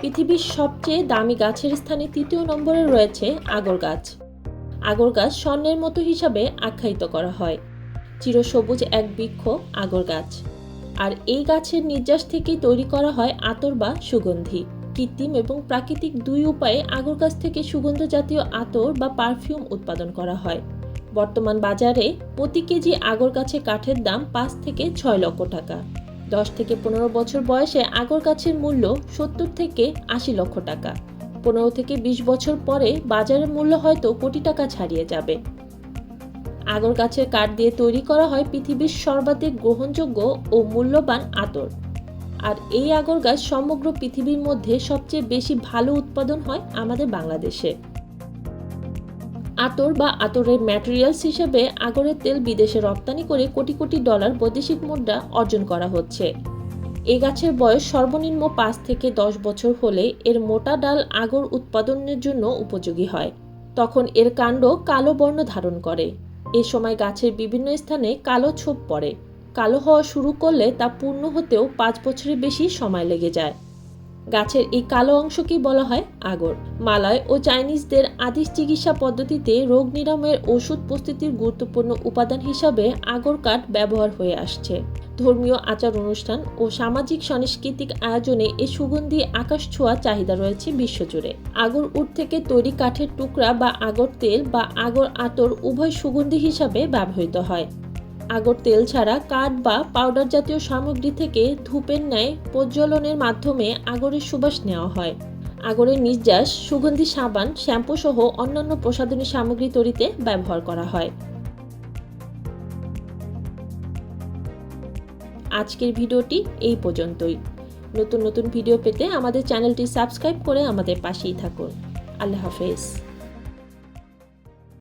পৃথিবীর সবচেয়ে দামি গাছের স্থানে ৩য় নম্বরে রয়েছে আগর গাছ। আগর গাছ স্বর্ণের মতো হিসাবে আখ্যায়িত করা হয়। চিরসবুজ এক বৃক্ষ আগর গাছ। আর এই গাছের নির্যাস থেকেই তৈরি করা হয় আতর বা সুগন্ধি। কৃত্রিম এবং প্রাকৃতিক দুই উপায়ে আগর গাছ থেকে সুগন্ধ জাতীয় আতর বা পারফিউম উৎপাদন করা হয়। বর্তমান বাজারে প্রতি কেজি আগর গাছের কাঠের দাম ৫ থেকে ৬ লক্ষ টাকা। ১০ থেকে ১৫ বছর বয়সে আগর গাছের মূল্য ৭০ থেকে ৮০ লক্ষ টাকা। ১৫ থেকে ২০ বছর পরে বাজারের মূল্য হয়তো কোটি টাকা ছাড়িয়ে যাবে। আগর গাছের কাঠ দিয়ে তৈরি করা হয় পৃথিবীর সর্বাধিক গ্রহণযোগ্য ও মূল্যবান আতর। আর এই আগর গাছ সমগ্র পৃথিবীর মধ্যে সবচেয়ে বেশি ভালো উৎপাদন হয় আমাদের বাংলাদেশে। আতর বা আতরের ম্যাটেরিয়ালস হিসেবে আগরের তেল বিদেশে রপ্তানি করে কোটি কোটি ডলার বৈদেশিক মুদ্রা অর্জন করা হচ্ছে। এই গাছের বয়স সর্বনিম্ন ৫ থেকে ১০ বছর হলে এর মোটা ডাল আগর উৎপাদনের জন্য উপযোগী হয়। তখন এর কাণ্ড কালো বর্ণ ধারণ করে। এ সময় গাছের বিভিন্ন স্থানে কালো ছোপ পড়ে। কালো হওয়া শুরু করলে তা পূর্ণ হতেও ৫ বছরের বেশি সময় লেগে যায়। গাছের এই কালো অংশকেই বলা হয় আগর। মালয় ও চাইনিজদের আদি চিকিৎসা পদ্ধতিতে রোগ নিরাময়ের ওষুধ প্রস্তুতির গুরুত্বপূর্ণ উপাদান হিসাবে আগর কাঠ ব্যবহার হয়ে আসছে। ধর্মীয় আচার অনুষ্ঠান ও সামাজিক সাংস্কৃতিক আয়োজনে এই সুগন্ধি আকাশ ছোঁয়া চাহিদা রয়েছে বিশ্বজুড়ে। আগর উড থেকে তৈরি কাঠের টুকরা বা আগর তেল বা আগর আতর উভয় সুগন্ধি হিসাবে ব্যবহৃত হয়। আগর তেল ছাড়া কাঠ বা পাউডার জাতীয় সামগ্রী থেকে ধূপের ন্যায় প্রজ্বলনের মাধ্যমে আগরের সুবাস নেওয়া হয়। আগরের নির্যাস সুগন্ধি সাবান, শ্যাম্পু সহ অন্যান্য প্রসাধনী সামগ্রী তৈরিতে ব্যবহার করা হয়। আজকের ভিডিওটি এই পর্যন্তই। নতুন নতুন ভিডিও পেতে আমাদের চ্যানেলটি সাবস্ক্রাইব করে আমাদের পাশেই থাকুন। আল্লাহ হাফেজ।